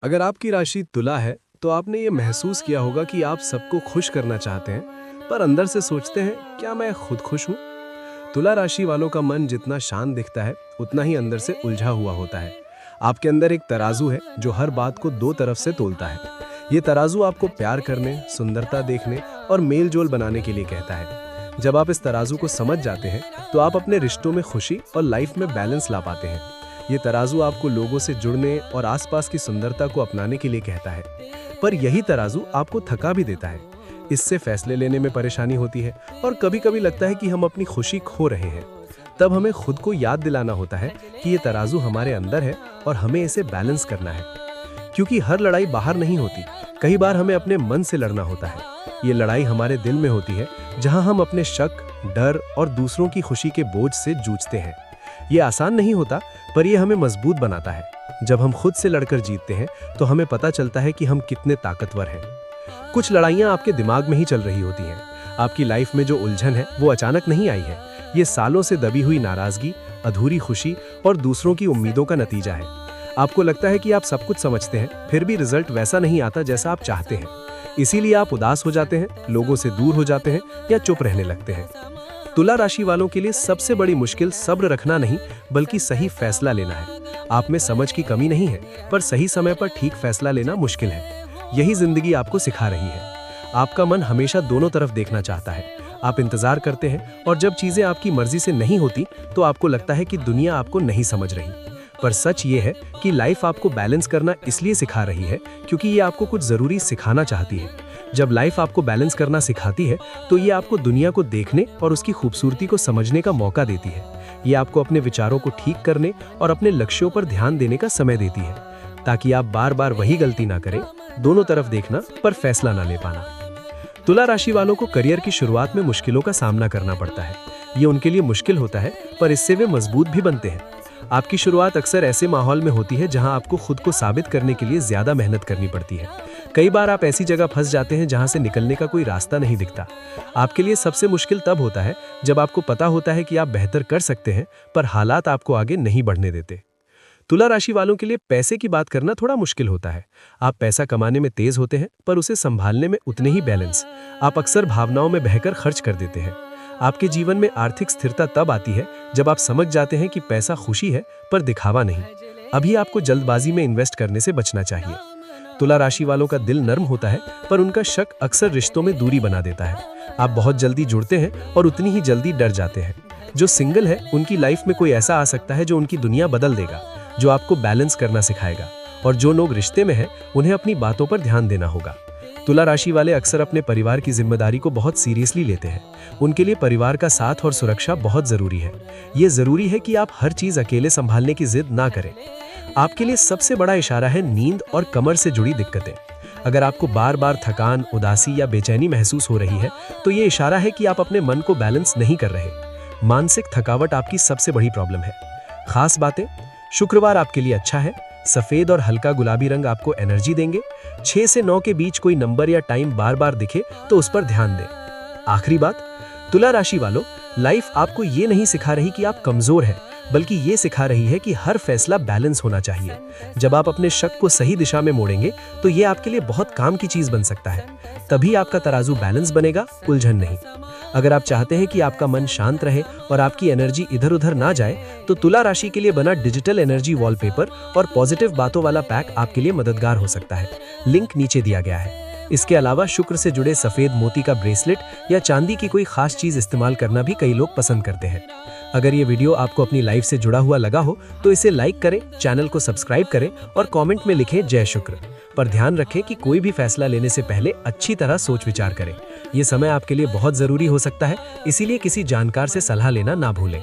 अगर आपकी राशि तुला है तो आपने ये महसूस किया होगा कि आप सबको खुश करना चाहते हैं, पर अंदर से सोचते हैं क्या मैं खुद खुश हूँ। तुला राशि वालों का मन जितना शांत दिखता है उतना ही अंदर से उलझा हुआ होता है। आपके अंदर एक तराजू है जो हर बात को दो तरफ से तोलता है। ये तराजू आपको प्यार करने, सुंदरता देखने और मेल जोल बनाने के लिए कहता है। जब आप इस तराजू को समझ जाते हैं तो आप अपने रिश्तों में खुशी और लाइफ में बैलेंस ला पाते हैं। ये तराजू आपको लोगों से जुड़ने और आसपास की सुंदरता को अपनाने के लिए कहता है, पर यही तराजू आपको थका भी देता है। इससे फैसले लेने में परेशानी होती है और कभी-कभी लगता है कि हम अपनी खुशी खो रहे हैं। तब हमें खुद को याद दिलाना होता है कि ये तराजू हमारे अंदर है और हमें इसे बैलेंस करना है। क्योंकि हर लड़ाई बाहर नहीं होती, कई बार हमें अपने मन से लड़ना होता है। ये लड़ाई हमारे दिल में होती है, जहां हम अपने शक, डर और दूसरों की खुशी के बोझ से जूझते हैं। ये आसान नहीं होता, पर ये हमें मजबूत बनाता है। जब हम खुद से लड़कर जीतते हैं तो हमें पता चलता है कि हम कितने ताकतवर हैं। कुछ लड़ाइयाँ आपके दिमाग में ही चल रही होती हैं। आपकी लाइफ में जो उलझन है वो अचानक नहीं आई है। ये सालों से दबी हुई नाराजगी, अधूरी खुशी और दूसरों की उम्मीदों का नतीजा है। आपको लगता है कि आप सब कुछ समझते हैं, फिर भी रिजल्ट वैसा नहीं आता जैसा आप चाहते हैं। इसीलिए आप उदास हो जाते हैं, लोगों से दूर हो जाते हैं या चुप रहने लगते हैं। तुला राशि वालों के लिए सबसे बड़ी मुश्किल सब्र रखना नहीं, बल्कि सही फैसला लेना है। आप में समझ की कमी नहीं है, पर सही समय पर ठीक फैसला लेना मुश्किल है। यही जिंदगी आपको सिखा रही है। आपका मन हमेशा दोनों तरफ देखना चाहता है। आप इंतजार करते हैं और जब चीजें आपकी मर्जी से नहीं होती तो आपको लगता है कि दुनिया आपको नहीं समझ रही। पर सच ये है कि लाइफ आपको बैलेंस करना इसलिए सिखा रही है क्योंकि ये आपको कुछ जरूरी सिखाना चाहती है। जब लाइफ आपको बैलेंस करना सिखाती है तो ये आपको दुनिया को देखने और उसकी खूबसूरती को समझने का मौका देती है। ये आपको अपने विचारों को ठीक करने और अपने लक्ष्यों पर ध्यान देने का समय देती है, ताकि आप बार बार वही गलती ना करें, दोनों तरफ देखना पर फैसला ना ले पाना। तुला राशि वालों को करियर की शुरुआत में मुश्किलों का सामना करना पड़ता है। ये उनके लिए मुश्किल होता है, पर इससे वे मजबूत भी बनते हैं। आपकी शुरुआत अक्सर ऐसे माहौल में होती है जहां आपको खुद को साबित करने के लिए ज्यादा मेहनत करनी पड़ती है। कई बार आप ऐसी जगह फंस जाते हैं जहां से निकलने का कोई रास्ता नहीं दिखता। आपके लिए सबसे मुश्किल तब होता है जब आपको पता होता है कि आप बेहतर कर सकते हैं, पर हालात आपको आगे नहीं बढ़ने देते। तुला राशि वालों के लिए पैसे की बात करना थोड़ा मुश्किल होता है। आप पैसा कमाने में तेज होते हैं, पर उसे संभालने में उतने ही बैलेंस। आप अक्सर भावनाओं में बहकर खर्च कर देते हैं। आपके जीवन में आर्थिक स्थिरता तब आती है जब आप समझ जाते हैं कि पैसा खुशी है, पर दिखावा नहीं। अभी आपको जल्दबाजी में इन्वेस्ट करने से बचना चाहिए। तुला राशि वालों का दिल नर्म होता है, पर उनका शक अक्सर रिश्तों में दूरी बना देता है। आप बहुत जल्दी जुड़ते हैं और उतनी ही जल्दी डर जाते हैं। जो सिंगल है उनकी लाइफ में कोई ऐसा आ सकता है जो उनकी दुनिया बदल देगा, जो आपको बैलेंस करना सिखाएगा। और जो लोग रिश्ते में हैं उन्हें अपनी बातों पर ध्यान देना होगा। तुला राशि वाले अक्सर अपने परिवार की जिम्मेदारी को बहुत सीरियसली लेते हैं। उनके लिए परिवार का साथ और सुरक्षा बहुत जरूरी है। ये जरूरी है कि आप हर चीज अकेले संभालने की जिद ना करें। आपके लिए सबसे बड़ा इशारा है नींद और कमर से जुड़ी दिक्कतें। अगर आपको बार बार थकान, उदासी या बेचैनी महसूस हो रही है तो ये इशारा है कि आप अपने मन को बैलेंस नहीं कर रहे। मानसिक थकावट आपकी सबसे बड़ी प्रॉब्लम है। खास बातें, शुक्रवार आपके लिए अच्छा है। सफेद और हल्का गुलाबी रंग आपको एनर्जी देंगे। 6 से 9 के बीच कोई नंबर या टाइम बार बार दिखे तो उस पर ध्यान दें। आखिरी बात, तुला राशि वालों, लाइफ आपको ये नहीं सिखा रही कि आप कमजोर हैं, बल्कि ये सिखा रही है कि हर फैसला बैलेंस होना चाहिए। जब आप अपने शक को सही दिशा में मोड़ेंगे तो ये आपके लिए बहुत काम की चीज बन सकता है। तभी आपका तराजू बैलेंस बनेगा, उलझन नहीं। अगर आप चाहते हैं कि आपका मन शांत रहे और आपकी एनर्जी इधर उधर ना जाए, तो तुला राशि के लिए बना डिजिटल एनर्जी वॉलपेपर और पॉजिटिव बातों वाला पैक आपके लिए मददगार हो सकता है। लिंक नीचे दिया गया है। इसके अलावा शुक्र से जुड़े सफेद मोती का ब्रेसलेट या चांदी की कोई खास चीज इस्तेमाल करना भी कई लोग पसंद करते हैं। अगर ये वीडियो आपको अपनी लाइफ से जुड़ा हुआ लगा हो तो इसे लाइक करें, चैनल को सब्सक्राइब करें और कमेंट में लिखें जय शुक्र। पर ध्यान रखें कि कोई भी फैसला लेने से पहले अच्छी तरह सोच विचार करें। ये समय आपके लिए बहुत जरूरी हो सकता है, इसीलिए किसी जानकार से सलाह लेना ना भूलें।